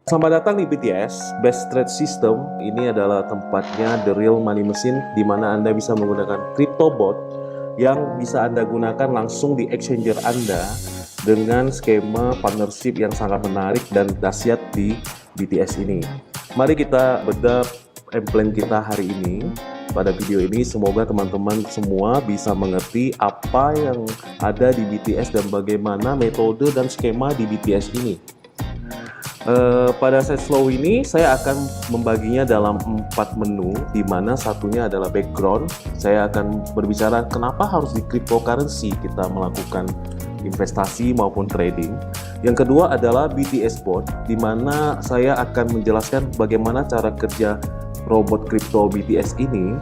Selamat datang di BTS, Best Trade System. Ini adalah tempatnya The Real Money Machine, di mana Anda bisa menggunakan CryptoBot yang bisa Anda gunakan langsung di exchanger Anda dengan skema partnership yang sangat menarik dan dahsyat di BTS ini. Mari kita bedah plan kita hari ini. Pada video ini semoga teman-teman semua bisa mengerti apa yang ada di BTS dan bagaimana metode dan skema di BTS ini. Pada set slow ini saya akan membaginya dalam 4 menu, di mana satunya adalah background. Saya akan berbicara kenapa harus di cryptocurrency kita melakukan investasi maupun trading. Yang kedua adalah BTS Bot, di mana saya akan menjelaskan bagaimana cara kerja robot crypto BTS ini.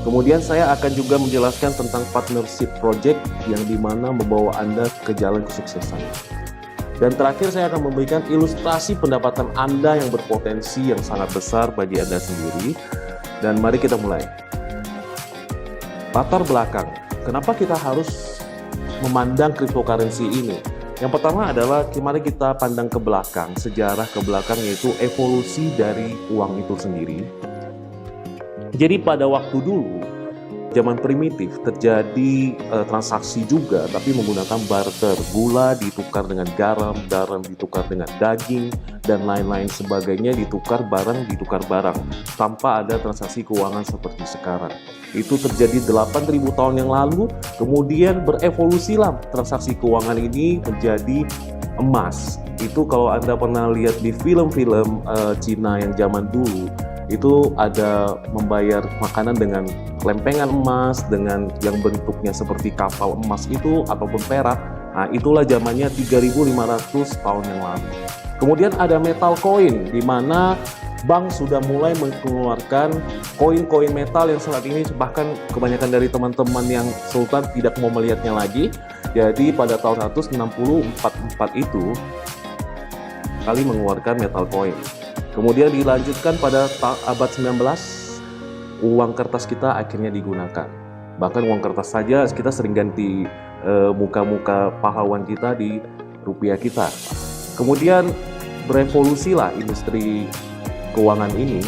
Kemudian saya akan juga menjelaskan tentang partnership project yang dimana membawa Anda ke jalan kesuksesan. Dan terakhir saya akan memberikan ilustrasi pendapatan Anda yang berpotensi yang sangat besar bagi Anda sendiri. Dan mari kita mulai. Latar belakang, kenapa kita harus memandang cryptocurrency ini? Yang pertama adalah mari kita pandang ke belakang, sejarah ke belakang, yaitu evolusi dari uang itu sendiri. Jadi pada waktu dulu, zaman primitif, terjadi transaksi juga, tapi menggunakan barter. Gula ditukar dengan garam, garam ditukar dengan daging, dan lain-lain sebagainya, ditukar barang, tanpa ada transaksi keuangan seperti sekarang. Itu terjadi 8.000 tahun yang lalu, kemudian berevolusilah transaksi keuangan ini menjadi emas. Itu kalau Anda pernah lihat di film-film Cina yang zaman dulu, itu ada membayar makanan dengan lempengan emas, dengan yang bentuknya seperti kapal emas itu ataupun perak. Nah, itulah zamannya 3.500 tahun yang lalu. Kemudian ada metal coin, di mana bank sudah mulai mengeluarkan koin-koin metal yang saat ini bahkan kebanyakan dari teman-teman yang Sultan tidak mau melihatnya lagi. Jadi pada tahun 1644 itu kali mengeluarkan metal coin. Kemudian dilanjutkan pada abad 19, uang kertas kita akhirnya digunakan. Bahkan uang kertas saja kita sering ganti muka-muka pahlawan kita di rupiah kita. Kemudian berevolusilah industri keuangan ini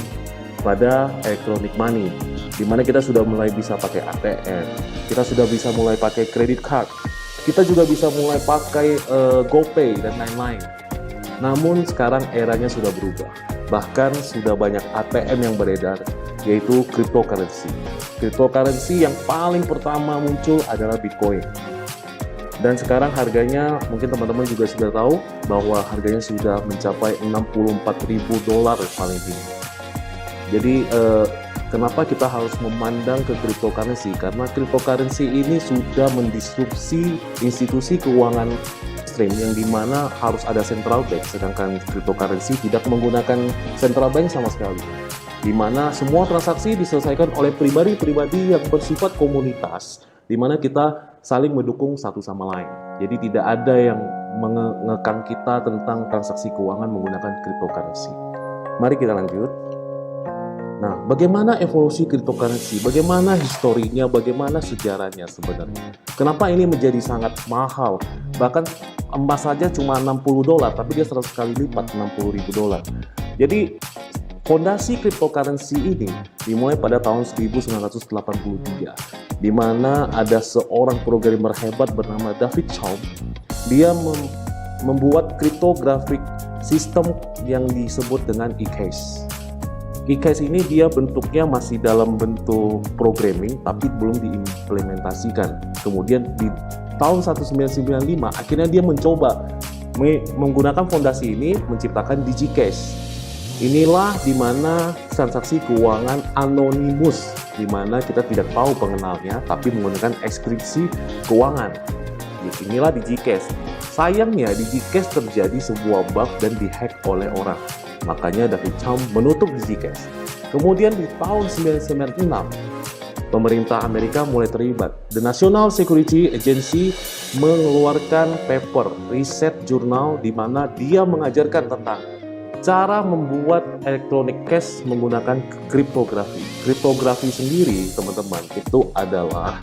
pada electronic money, di mana kita sudah mulai bisa pakai ATM, kita sudah bisa mulai pakai credit card, kita juga bisa mulai pakai GoPay dan lain-lain. Namun sekarang eranya sudah berubah. Bahkan sudah banyak ATM yang beredar, yaitu cryptocurrency. Cryptocurrency yang paling pertama muncul adalah Bitcoin. Dan sekarang harganya, mungkin teman-teman juga sudah tahu, bahwa harganya sudah mencapai $64.000 paling tinggi. Jadi, kenapa kita harus memandang ke cryptocurrency? Karena cryptocurrency ini sudah mendisrupsi institusi keuangan yang dimana harus ada central bank, sedangkan cryptocurrency tidak menggunakan central bank sama sekali, dimana semua transaksi diselesaikan oleh pribadi-pribadi yang bersifat komunitas, dimana kita saling mendukung satu sama lain. Jadi tidak ada yang mengekang kita tentang transaksi keuangan menggunakan cryptocurrency. Mari kita lanjut. Nah, bagaimana evolusi cryptocurrency? Bagaimana historinya? Bagaimana sejarahnya sebenarnya? Kenapa ini menjadi sangat mahal? Bahkan emas saja cuma $60, tapi dia 100 kali lipat, $60.000. Jadi, fondasi cryptocurrency ini dimulai pada tahun 1983, di mana ada seorang programmer hebat bernama David Chaum. Dia membuat cryptographic system yang disebut dengan eCash. eCash ini dia bentuknya masih dalam bentuk programming, tapi belum diimplementasikan. Kemudian di tahun 1995 akhirnya dia mencoba menggunakan fondasi ini menciptakan DigiCash. Inilah dimana transaksi keuangan anonimus, dimana kita tidak tahu pengenalnya tapi menggunakan enkripsi keuangan. Inilah DigiCash. Sayangnya DigiCash terjadi sebuah bug dan dihack oleh orang. Makanya David Chaum menutup DigiCash. Kemudian di tahun 1996 pemerintah Amerika mulai terlibat. The National Security Agency mengeluarkan paper, riset jurnal, di mana dia mengajarkan tentang cara membuat electronic cash menggunakan kriptografi. Kriptografi sendiri, teman-teman, itu adalah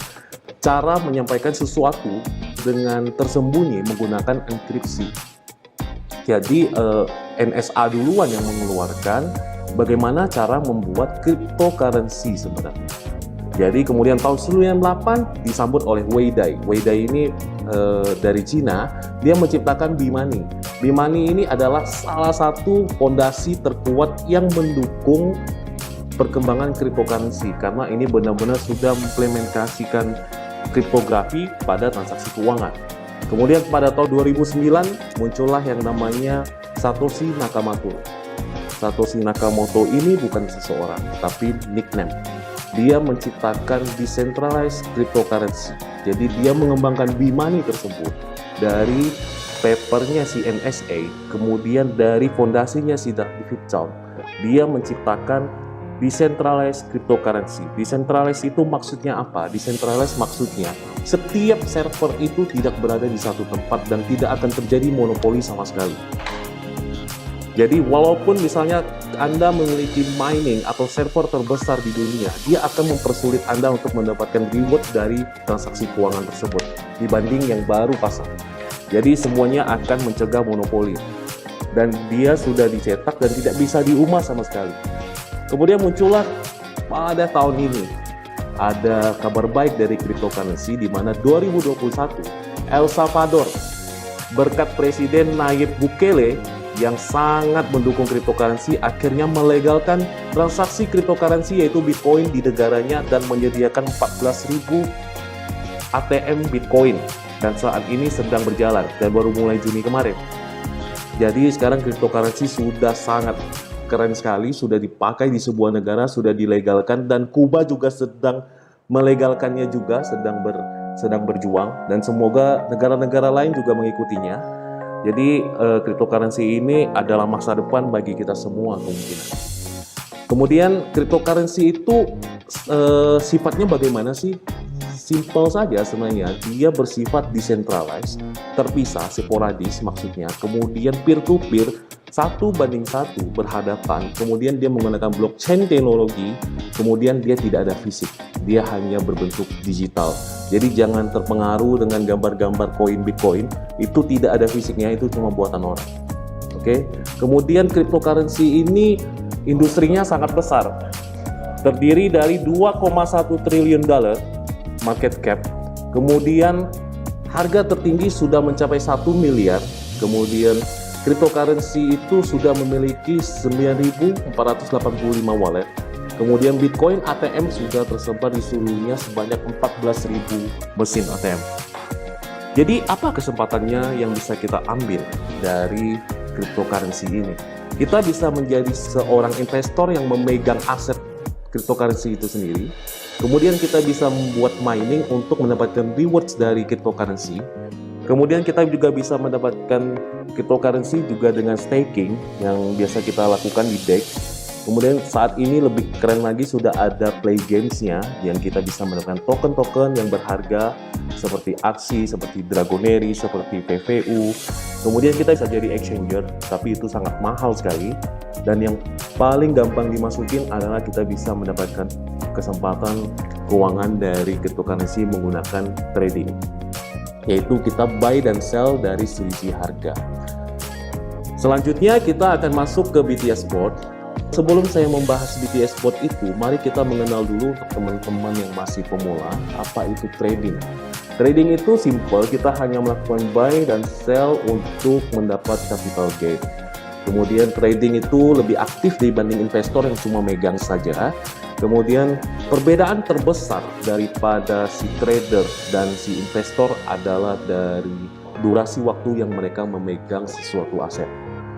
cara menyampaikan sesuatu dengan tersembunyi menggunakan enkripsi. Jadi NSA duluan yang mengeluarkan bagaimana cara membuat cryptocurrency sebenarnya. Jadi kemudian tahun 1998 disambut oleh Wei Dai. Wei Dai ini dari Cina, dia menciptakan B-Money. B-Money ini adalah salah satu fondasi terkuat yang mendukung perkembangan cryptocurrency karena ini benar-benar sudah mengimplementasikan kriptografi pada transaksi keuangan. Kemudian pada tahun 2009 muncullah yang namanya Satoshi Nakamoto. Satoshi Nakamoto ini bukan seseorang, tapi nickname. Dia menciptakan decentralized cryptocurrency. Jadi dia mengembangkan B-Money tersebut dari papernya si NSA, kemudian dari fondasinya si David Chaum. Dia menciptakan decentralized cryptocurrency. Decentralized itu maksudnya apa? Decentralized maksudnya setiap server itu tidak berada di satu tempat dan tidak akan terjadi monopoli sama sekali. Jadi walaupun misalnya Anda memiliki mining atau server terbesar di dunia, dia akan mempersulit Anda untuk mendapatkan reward dari transaksi keuangan tersebut dibanding yang baru pasang. Jadi semuanya akan mencegah monopoli. Dan dia sudah dicetak dan tidak bisa diubah sama sekali. Kemudian muncullah pada tahun ini ada kabar baik dari cryptocurrency di mana 2021 El Salvador berkat Presiden Nayib Bukele yang sangat mendukung cryptocurrency akhirnya melegalkan transaksi cryptocurrency yaitu Bitcoin di negaranya dan menyediakan 14.000 ATM Bitcoin dan saat ini sedang berjalan dan baru mulai Juni kemarin. Jadi sekarang cryptocurrency sudah sangat keren sekali, sudah dipakai di sebuah negara, sudah dilegalkan dan Kuba juga sedang melegalkannya juga, sedang berjuang dan semoga negara-negara lain juga mengikutinya. Jadi cryptocurrency ini adalah masa depan bagi kita semua kemungkinan. Kemudian cryptocurrency itu sifatnya bagaimana sih? Simple saja sebenarnya, dia bersifat decentralized, terpisah, sporadis maksudnya, kemudian peer-to-peer, 1:1 berhadapan, kemudian dia menggunakan blockchain teknologi, kemudian dia tidak ada fisik, dia hanya berbentuk digital. Jadi jangan terpengaruh dengan gambar-gambar koin Bitcoin, itu tidak ada fisiknya, itu cuma buatan orang. Oke. Kemudian cryptocurrency ini industrinya sangat besar, terdiri dari 2,1 triliun dolar market cap, kemudian harga tertinggi sudah mencapai 1 miliar, kemudian cryptocurrency itu sudah memiliki 9.485 wallet, kemudian Bitcoin ATM sudah tersebar di seluruh dunia sebanyak 14.000 mesin ATM. Jadi apa kesempatannya yang bisa kita ambil dari cryptocurrency ini? Kita bisa menjadi seorang investor yang memegang aset cryptocurrency itu sendiri. Kemudian kita bisa membuat mining untuk mendapatkan rewards dari cryptocurrency. Kemudian kita juga bisa mendapatkan cryptocurrency juga dengan staking yang biasa kita lakukan di DEX. Kemudian saat ini lebih keren lagi sudah ada play games-nya yang kita bisa mendapatkan token-token yang berharga seperti aksi, seperti Dragonary, seperti PVU. Kemudian kita bisa jadi exchanger, tapi itu sangat mahal sekali. Dan yang paling gampang dimasukin adalah kita bisa mendapatkan kesempatan keuangan dari cryptocurrency menggunakan trading, yaitu kita buy dan sell dari selisih harga. Selanjutnya kita akan masuk ke BTC Board. Sebelum saya membahas BTC Board itu, mari kita mengenal dulu teman-teman yang masih pemula, apa itu trading. Trading itu simple, kita hanya melakukan buy dan sell untuk mendapat capital gain. Kemudian trading itu lebih aktif dibanding investor yang cuma megang saja. Kemudian perbedaan terbesar daripada si trader dan si investor adalah dari durasi waktu yang mereka memegang sesuatu aset.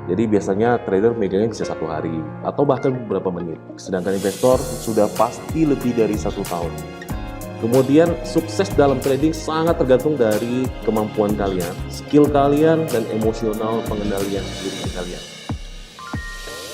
Jadi biasanya trader megangnya bisa 1 hari atau bahkan beberapa menit. Sedangkan investor sudah pasti lebih dari 1 tahun. Kemudian sukses dalam trading sangat tergantung dari kemampuan kalian, skill kalian, dan emosional pengendalian diri kalian.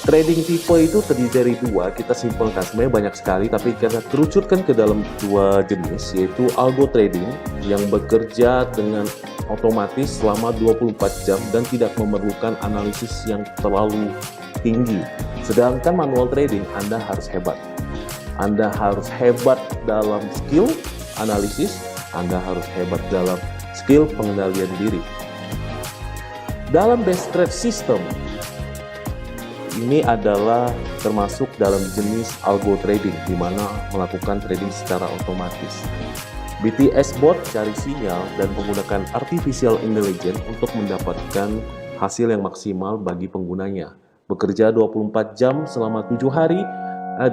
Trading tipe itu terdiri dari 2, kita simpelkan, sebenarnya banyak sekali, tapi kita kerucutkan ke dalam 2 jenis, yaitu algo trading yang bekerja dengan otomatis selama 24 jam dan tidak memerlukan analisis yang terlalu tinggi. Sedangkan manual trading, Anda harus hebat. Anda harus hebat dalam skill analisis, Anda harus hebat dalam skill pengendalian diri. Dalam best trade system, ini adalah termasuk dalam jenis algo trading, di mana melakukan trading secara otomatis. BTS Bot cari sinyal dan menggunakan artificial intelligence untuk mendapatkan hasil yang maksimal bagi penggunanya. Bekerja 24 jam selama 7 hari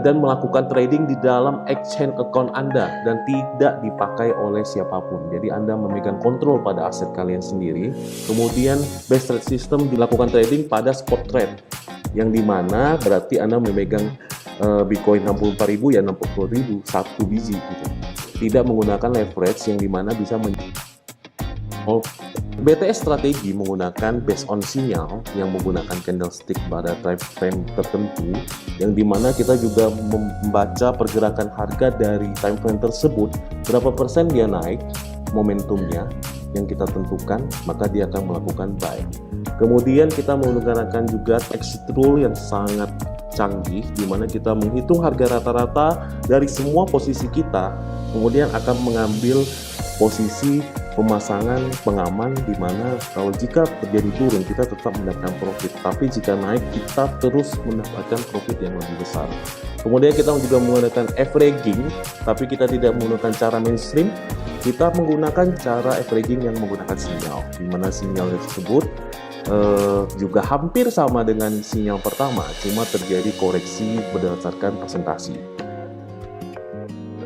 dan melakukan trading di dalam exchange account Anda dan tidak dipakai oleh siapapun. Jadi Anda memegang kontrol pada aset kalian sendiri. Kemudian base trade system dilakukan trading pada spot trade, yang dimana berarti Anda memegang Bitcoin 64.000 ya 60.000 satu biji gitu. Tidak menggunakan leverage, yang dimana bisa BTS strategi menggunakan based on sinyal yang menggunakan candlestick pada time frame tertentu, yang dimana kita juga membaca pergerakan harga dari time frame tersebut, berapa persen dia naik momentumnya yang kita tentukan, maka dia akan melakukan buy. Kemudian kita menggunakan juga exit rule yang sangat canggih, di mana kita menghitung harga rata-rata dari semua posisi kita, kemudian akan mengambil posisi pemasangan pengaman, di mana kalau jika terjadi turun kita tetap mendapatkan profit, tapi jika naik kita terus mendapatkan profit yang lebih besar. Kemudian kita juga menggunakan averaging, tapi kita tidak menggunakan cara mainstream, kita menggunakan cara averaging yang menggunakan sinyal, di mana sinyal tersebut juga hampir sama dengan sinyal pertama, cuma terjadi koreksi berdasarkan presentasi.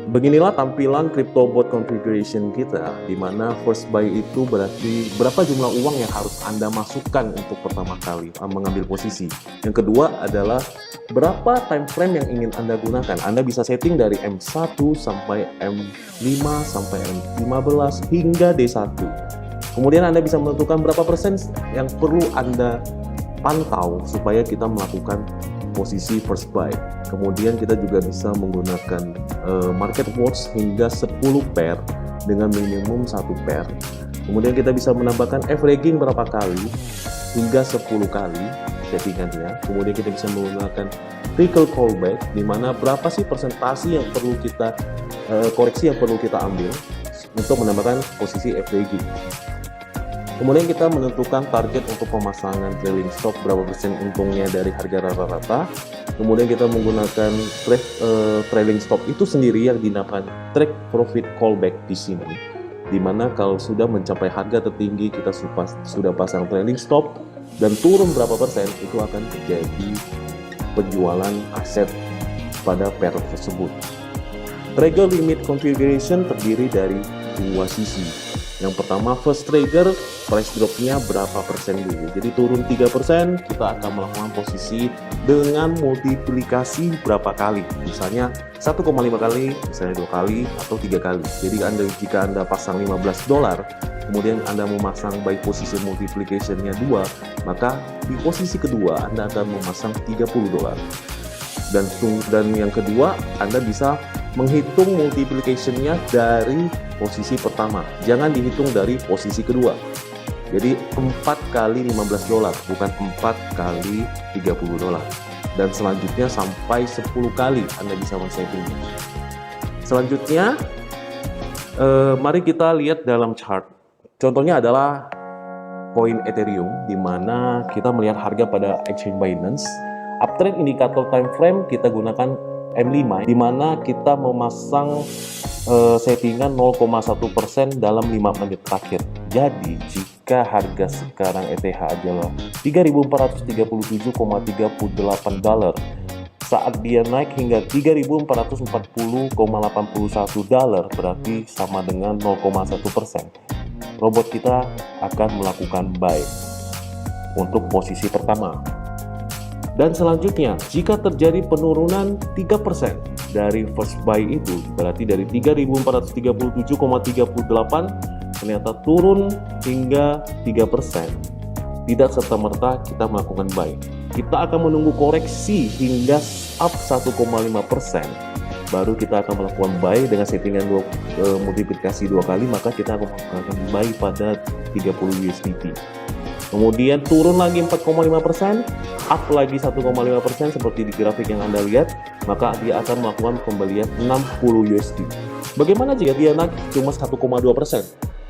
Beginilah tampilan CryptoBot configuration kita, di mana first buy itu berarti berapa jumlah uang yang harus Anda masukkan untuk pertama kali mengambil posisi. Yang kedua adalah berapa time frame yang ingin Anda gunakan. Anda bisa setting dari M1 sampai M5 sampai M15 hingga D1. Kemudian Anda bisa menentukan berapa persen yang perlu Anda pantau supaya kita melakukan posisi first buy. Kemudian kita juga bisa menggunakan market watch hingga 10 pair dengan minimum 1 pair. Kemudian kita bisa menambahkan averaging berapa kali hingga 10 kali settingannya. Kemudian kita bisa menggunakan trickle callback, di mana berapa sih persentase yang perlu kita koreksi yang perlu kita ambil untuk menambahkan posisi averaging. Kemudian kita menentukan target untuk pemasangan trailing stop, berapa persen untungnya dari harga rata-rata. Kemudian kita menggunakan trailing stop itu sendiri yang dinamakan track profit callback di sini, dimana kalau sudah mencapai harga tertinggi kita sudah pasang trailing stop dan turun berapa persen, itu akan terjadi penjualan aset pada pair tersebut. Trigger limit configuration terdiri dari dua sisi. Yang pertama, first trigger, price dropnya berapa persen dulu. Jadi turun 3%, kita akan melakukan posisi dengan multiplikasi berapa kali. Misalnya 1,5 kali, misalnya 2 kali, atau 3 kali. Jadi jika Anda pasang $15, kemudian Anda memasang buy posisi multiplication-nya 2, maka di posisi kedua Anda akan memasang $30. Dan yang kedua, Anda bisa menghitung multiplication-nya dari posisi pertama, jangan dihitung dari posisi kedua. Jadi 4 kali $15, bukan 4 kali $30. Dan selanjutnya sampai 10 kali Anda bisa men-settingnya. Selanjutnya, mari kita lihat dalam chart. Contohnya adalah koin Ethereum, di mana kita melihat harga pada exchange Binance. Uptrend indikator time frame kita gunakan M5, di mana kita memasang settingan 0,1% dalam 5 menit terakhir. Jadi jika harga sekarang ETH adalah $3.437,38, saat dia naik hingga $3.440,81, berarti sama dengan 0,1%. Robot kita akan melakukan buy untuk posisi pertama. Dan selanjutnya, jika terjadi penurunan 3% dari first buy itu, berarti dari 3.437,38 ternyata turun hingga 3%. Tidak serta-merta kita melakukan buy. Kita akan menunggu koreksi hingga up 1,5%. Baru kita akan melakukan buy dengan settingan multiplikasi 2 kali, maka kita akan melakukan buy pada 30 USDT. Kemudian turun lagi 4,5%, up lagi 1,5% seperti di grafik yang Anda lihat, maka dia akan melakukan pembelian 60 USD. Bagaimana jika dia naik cuma 1,2%?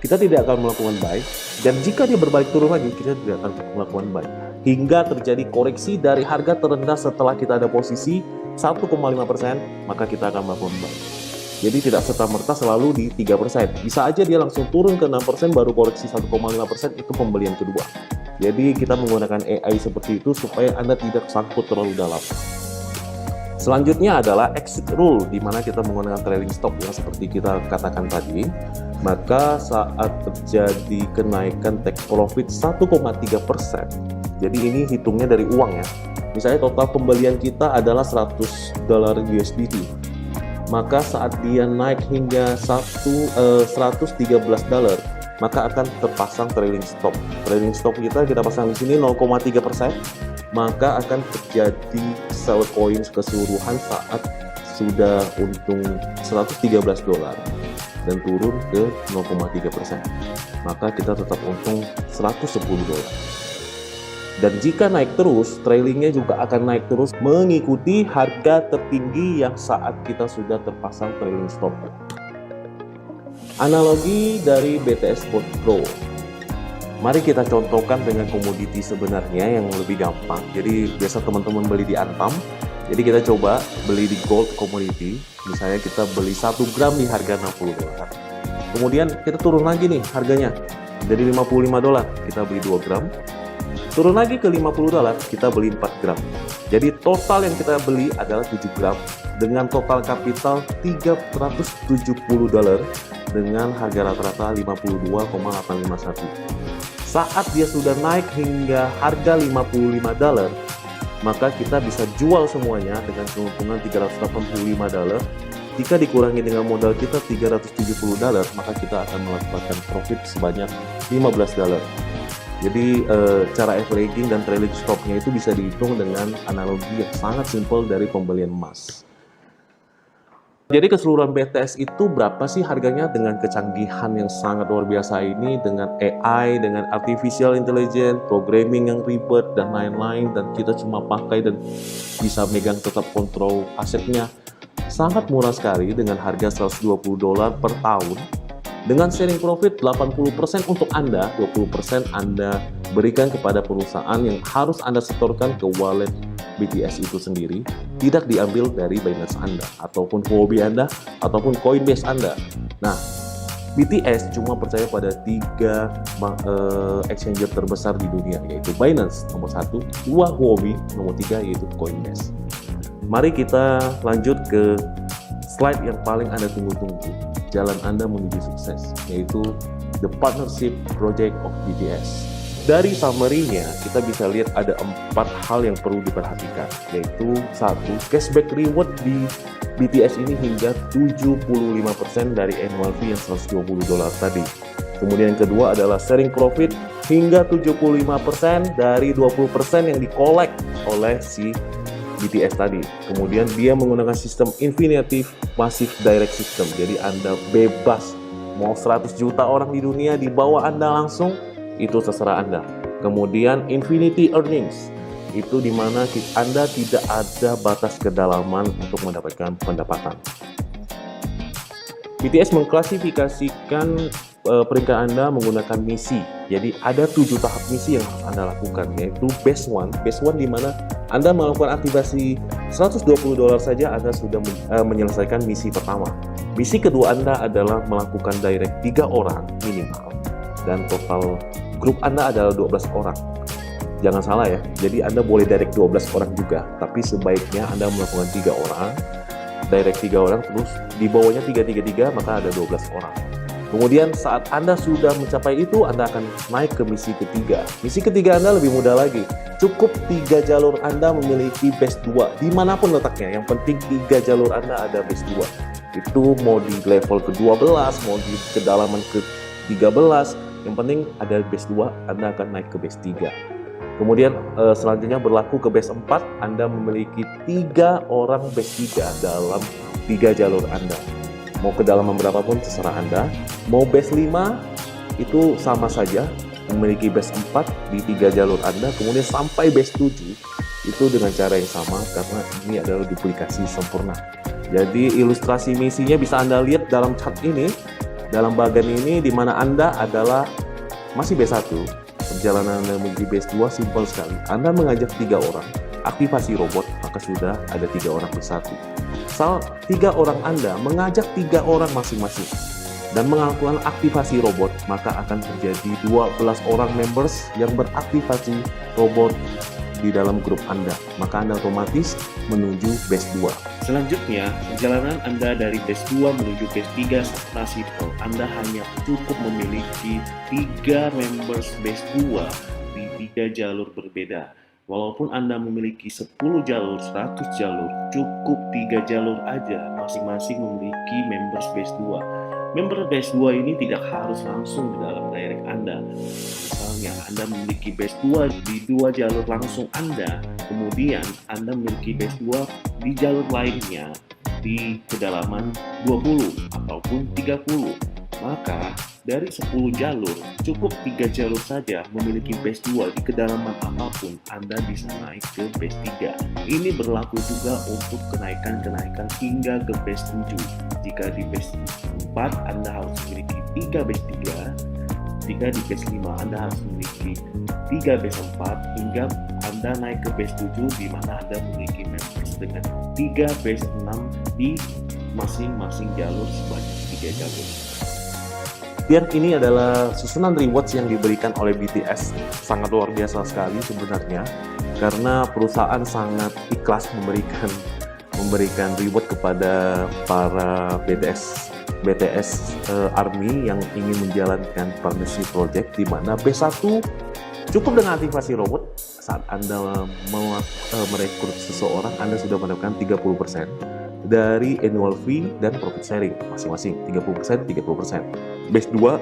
Kita tidak akan melakukan buy, dan jika dia berbalik turun lagi, kita tidak akan melakukan buy. hingga terjadi koreksi dari harga terendah setelah kita ada posisi 1,5%, maka kita akan melakukan buy. Jadi tidak serta-merta selalu di 3%. Bisa aja dia langsung turun ke 6% baru koreksi 1,5%, itu pembelian kedua. Jadi kita menggunakan AI seperti itu supaya Anda tidak sangkut terlalu dalam. Selanjutnya adalah exit rule, di mana kita menggunakan trailing stop yang seperti kita katakan tadi. Maka saat terjadi kenaikan take profit 1,3%, jadi ini hitungnya dari uang ya. Misalnya total pembelian kita adalah $100 USDT. Maka saat dia naik hingga $113, maka akan terpasang trailing stop. Trailing stop kita pasang di sini 0,3%. Maka akan terjadi sell coin keseluruhan saat sudah untung $113 dan turun ke 0,3%, maka kita tetap untung $110. Dan jika naik terus, trailingnya juga akan naik terus mengikuti harga tertinggi yang saat kita sudah terpasang trailing stop. Analogi dari BTS Spot Pro. Mari kita contohkan dengan komoditi sebenarnya yang lebih gampang. Jadi biasa teman-teman beli di Antam. Jadi kita coba beli di gold commodity. Misalnya kita beli 1 gram di harga $60. Kemudian kita turun lagi nih harganya. Dari $55 kita beli 2 gram. Turun lagi ke $50, kita beli 4 gram. Jadi total yang kita beli adalah 7 gram dengan total kapital $370 dengan harga rata-rata 52,851. Saat dia sudah naik hingga harga $55, maka kita bisa jual semuanya dengan keuntungan $385. Jika dikurangi dengan modal kita $370, maka kita akan mendapatkan profit sebanyak $15. Jadi cara averaging dan trailing stopnya itu bisa dihitung dengan analogi yang sangat simpel dari pembelian emas. Jadi keseluruhan BTS itu berapa sih harganya dengan kecanggihan yang sangat luar biasa ini, dengan AI, dengan artificial intelligence, programming yang ribet dan lain-lain, dan kita cuma pakai dan bisa megang tetap kontrol asetnya. Sangat murah sekali dengan harga $120 per tahun. Dengan sharing profit 80% untuk Anda, 20% Anda berikan kepada perusahaan yang harus Anda setorkan ke wallet BTS itu sendiri, tidak diambil dari Binance Anda, ataupun Huobi Anda, ataupun Coinbase Anda. Nah, BTS cuma percaya pada 3 exchanger terbesar di dunia, yaitu Binance nomor 1, 2 Huobi, nomor 3 yaitu Coinbase. Mari kita lanjut ke slide yang paling Anda tunggu-tunggu, jalan Anda menuju sukses, yaitu The Partnership Project of BTS. Dari summary-nya, kita bisa lihat ada 4 hal yang perlu diperhatikan, yaitu 1. Cashback reward di BTS ini hingga 75% dari annual fee yang $120 tadi. Kemudian yang kedua adalah sharing profit hingga 75% dari 20% yang dikolek oleh si BTS tadi. Kemudian dia menggunakan sistem Infinitive Massive Direct System, jadi Anda bebas mau 100 juta orang di dunia di bawah Anda langsung, itu terserah Anda. Kemudian Infinity Earnings, itu dimana Anda tidak ada batas kedalaman untuk mendapatkan pendapatan. BTS mengklasifikasikan peringkat Anda menggunakan misi. Jadi ada 7 tahap misi yang harus Anda lakukan, yaitu Base 1. Base 1 dimana Anda melakukan aktivasi $120 saja Anda sudah menyelesaikan misi pertama. Misi kedua Anda adalah melakukan direct 3 orang minimal, dan total grup Anda adalah 12 orang. Jangan salah ya, jadi Anda boleh direct 12 orang juga, tapi sebaiknya Anda melakukan 3 orang, direct 3 orang, terus di bawahnya 3, maka ada 12 orang. Kemudian saat Anda sudah mencapai itu, Anda akan naik ke misi ketiga. Misi ketiga Anda lebih mudah lagi. Cukup 3 jalur Anda memiliki base 2, dimanapun letaknya. Yang penting 3 jalur Anda ada base 2. Itu mau di level ke-12, mau di kedalaman ke-13, yang penting ada base 2, Anda akan naik ke base 3. Kemudian selanjutnya berlaku ke base 4, Anda memiliki 3 orang base 3 dalam 3 jalur Anda. Mau kedalaman berapapun terserah Anda. Mau base 5 itu sama saja, memiliki base 4 di 3 jalur Anda. Kemudian sampai base 7 itu dengan cara yang sama, karena ini adalah duplikasi sempurna. Jadi ilustrasi misinya bisa Anda lihat dalam chart ini, dalam bagian ini, di mana Anda adalah masih base 1, perjalanan Anda menuju base 2 simpel sekali. Anda mengajak 3 orang, aktivasi robot, maka sudah ada 3 orang bersatu. Asal 3 orang Anda mengajak 3 orang masing-masing dan melakukan aktivasi robot, maka akan terjadi 12 orang members yang beraktivasi robot di dalam grup Anda. Maka Anda otomatis menuju base 2. Selanjutnya, perjalanan Anda dari base 2 menuju base 3 sangatlah simpel. Anda hanya cukup memiliki 3 members base 2 di 3 jalur berbeda. Walaupun Anda memiliki 10 jalur, 100 jalur, cukup 3 jalur aja masing-masing memiliki members base 2. Member base 2 ini tidak harus langsung di dalam direct Anda. Misalnya Anda memiliki base 2 di 2 jalur langsung Anda, kemudian Anda memiliki base 2 di jalur lainnya di kedalaman 20 ataupun 30. Maka dari 10 jalur, cukup 3 jalur saja memiliki base 2 di kedalaman apapun, Anda bisa naik ke base 3. Ini berlaku juga untuk kenaikan-kenaikan hingga ke base 7. Jika di base 4, Anda harus memiliki 3 base 3. Jika di base 5, Anda harus memiliki 3 base 4, hingga Anda naik ke base 7, di mana Anda memiliki members dengan 3 base 6 di masing-masing jalur sebanyak 3 jalur. Dan ini adalah susunan rewards yang diberikan oleh BTS. Sangat luar biasa sekali sebenarnya, karena perusahaan sangat ikhlas memberikan reward kepada para BTS Army yang ingin menjalankan partnership project, di mana B1 cukup dengan aktivasi robot. Saat Anda merekrut seseorang, Anda sudah mendapatkan 30% dari annual fee dan profit sharing masing-masing, 30%, 30%. Base 2,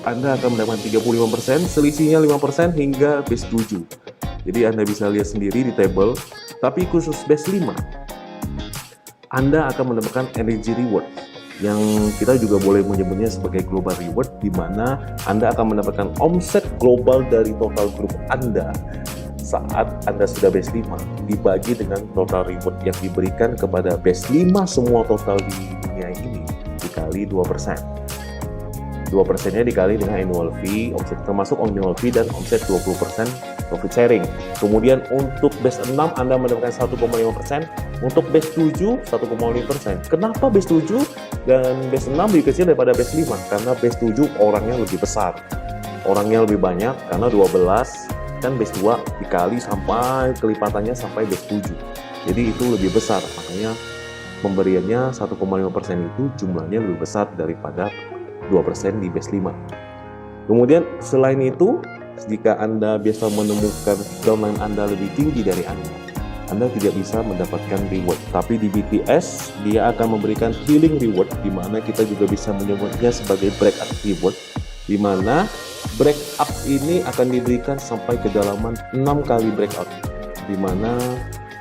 Anda akan mendapatkan 35%, selisihnya 5% hingga base 7. Jadi Anda bisa lihat sendiri di table. Tapi khusus base 5, Anda akan mendapatkan energy reward, yang kita juga boleh menyebutnya sebagai global reward, di mana Anda akan mendapatkan omset global dari total grup Anda saat Anda sudah base 5 dibagi dengan total reward yang diberikan kepada base 5 semua total di dunia ini dikali 2%. 2%-nya dikali dengan annual fee, omset termasuk annual fee dan omset 20% profit sharing. Kemudian untuk base 6 Anda mendapatkan 1,5%, untuk base 7 1,5%. Kenapa base 7 dan base 6 lebih kecil daripada base 5? Karena base 7 orangnya lebih besar. Orangnya lebih banyak karena 12, kan base 2 dikali sampai kelipatannya sampai base 7. Jadi itu lebih besar, makanya pemberiannya 1,5% itu jumlahnya lebih besar daripada 2% di base 5. Kemudian selain itu, jika Anda biasa menemukan downline Anda lebih tinggi dari Anda tidak bisa mendapatkan reward. Tapi di BTS, dia akan memberikan healing reward, di mana kita juga bisa menyebutnya sebagai breakout reward, di mana breakout ini akan diberikan sampai kedalaman 6 kali breakout, di mana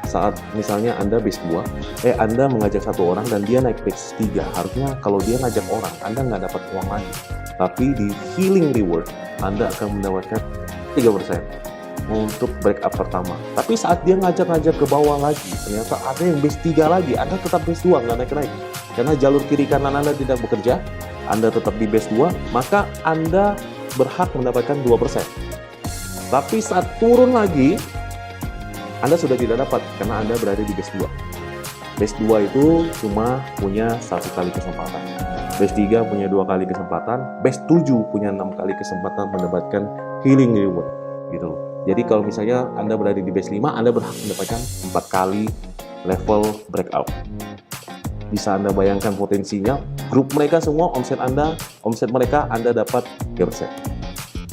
saat misalnya Anda base 2, Anda mengajak satu orang dan dia naik base 3, harusnya kalau dia ngajak orang, Anda nggak dapat uang lagi. Tapi di healing reward, Anda akan mendapatkan 3% untuk breakout pertama. Tapi saat dia ngajak-ngajak ke bawah lagi, ternyata ada yang base 3 lagi, Anda tetap base 2, nggak naik-naik. Karena jalur kiri kanan Anda tidak bekerja, Anda tetap di base 2, maka Anda berhak mendapatkan 2%. Tapi saat turun lagi, Anda sudah tidak dapat karena Anda berada di base 2. Base 2 itu cuma punya 1 kali kesempatan. Base 3 punya 2 kali kesempatan. Base 7 punya 6 kali kesempatan mendapatkan healing reward. Gitu loh. Jadi kalau misalnya Anda berada di base 5, Anda berhak mendapatkan 4 kali level breakout. Bisa Anda bayangkan potensinya, grup mereka semua, omset mereka Anda dapat 3%.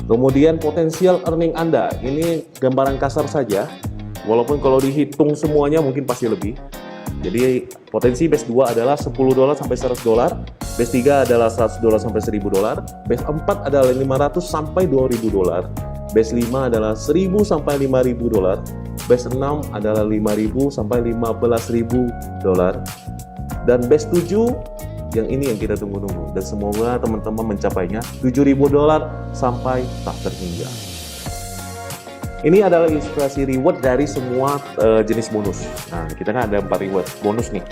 Kemudian potensial earning Anda, ini gambaran kasar saja, walaupun kalau dihitung semuanya mungkin pasti lebih. Jadi potensi base 2 adalah $10 sampai $100, base 3 adalah $100 sampai $1000, base 4 adalah $500 sampai $2000, base 5 adalah $1000 sampai $5000, base 6 adalah $5000 sampai $15000, dan base 7 yang ini yang kita tunggu-tunggu, dan semoga teman-teman mencapainya, $7000 sampai tak terhingga. Ini adalah ilustrasi reward dari semua jenis bonus. Nah, kita kan ada 4 reward bonus nih.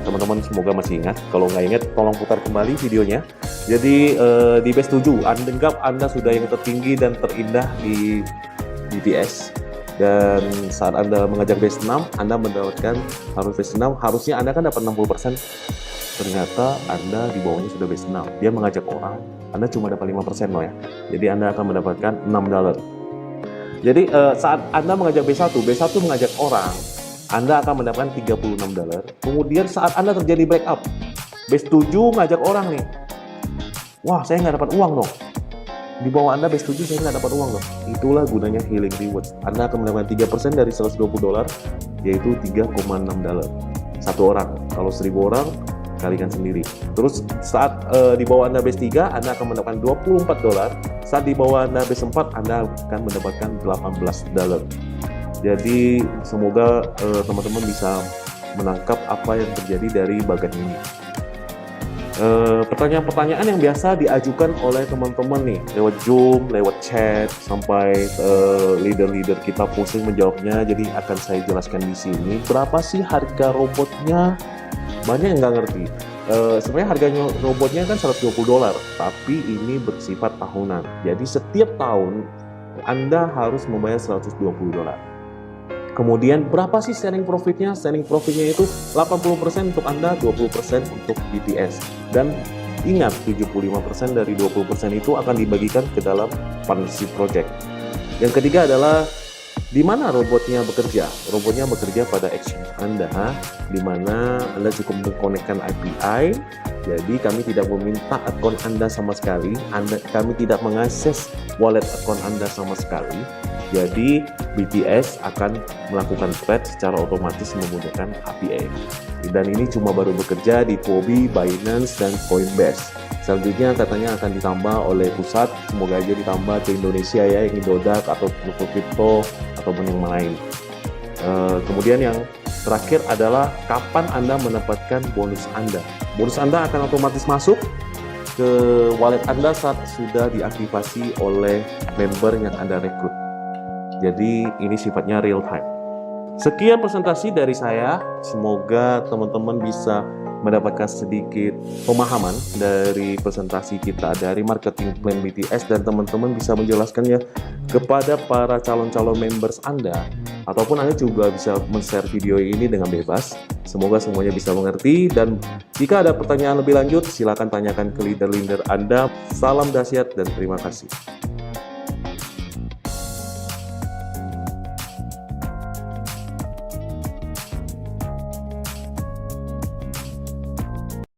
teman-teman semoga masih ingat. Kalau nggak ingat, tolong putar kembali videonya. Jadi di base 7, anggap Anda sudah yang tertinggi dan terindah di BTS. Dan saat Anda mengajak base 6, Anda mendapatkan base 6, harusnya Anda kan dapat 60%. Ternyata Anda di bawahnya sudah base 6. Dia mengajak orang, Anda cuma dapat 5% loh ya. Jadi Anda akan mendapatkan $6. Jadi saat Anda mengajak B1 mengajak orang, Anda akan mendapatkan $36. Kemudian saat Anda terjadi breakup, base 7 ngajak orang nih. Wah, saya nggak dapat uang dong. Di bawah Anda base 7 saya nggak dapat uang dong. Itulah gunanya healing rewards. Anda akan mendapatkan 3% dari $120, yaitu $3,6. Satu orang. Kalau 1.000 orang, kalikan sendiri. Terus saat di bawah Anda base 3, Anda akan mendapatkan $24. Saat di bawah Anda base 4, Anda akan mendapatkan $18. Jadi semoga teman-teman bisa menangkap apa yang terjadi dari bagian ini. Pertanyaan-pertanyaan yang biasa diajukan oleh teman-teman nih lewat Zoom, lewat chat, sampai leader-leader kita pusing menjawabnya. Jadi akan saya jelaskan di sini. Berapa sih harga robotnya? Banyak yang nggak ngerti. Sebenarnya harganya robotnya kan $120, tapi ini bersifat tahunan. Jadi setiap tahun Anda harus membayar $120. Kemudian berapa sih sharing profitnya? Sharing profitnya itu 80% untuk Anda, 20% untuk BTS. Dan ingat, 75% dari 20% itu akan dibagikan ke dalam partnership project. Yang ketiga adalah di mana robotnya bekerja? Robotnya bekerja pada exchange Anda, di mana Anda cukup mengkonekkan API. Jadi kami tidak meminta akun Anda sama sekali. Kami tidak mengakses wallet akun Anda sama sekali. Jadi BTS akan melakukan trade secara otomatis menggunakan API. Dan ini cuma baru bekerja di Huobi, Binance, dan Coinbase. Selanjutnya katanya akan ditambah oleh pusat, semoga aja ditambah ke Indonesia ya, yang Indodax atau kripto ataupun yang lain. Kemudian yang terakhir adalah kapan Anda mendapatkan bonus Anda. Bonus Anda akan otomatis masuk ke wallet Anda saat sudah diaktifasi oleh member yang Anda rekrut. Jadi ini sifatnya real time. Sekian presentasi dari saya, semoga teman-teman bisa mendapatkan sedikit pemahaman dari presentasi kita dari marketing plan BTS, dan teman-teman bisa menjelaskannya kepada para calon-calon members Anda, ataupun Anda juga bisa men-share video ini dengan bebas. Semoga semuanya bisa mengerti, dan jika ada pertanyaan lebih lanjut silakan tanyakan ke leader-leader Anda. Salam dahsyat dan terima kasih.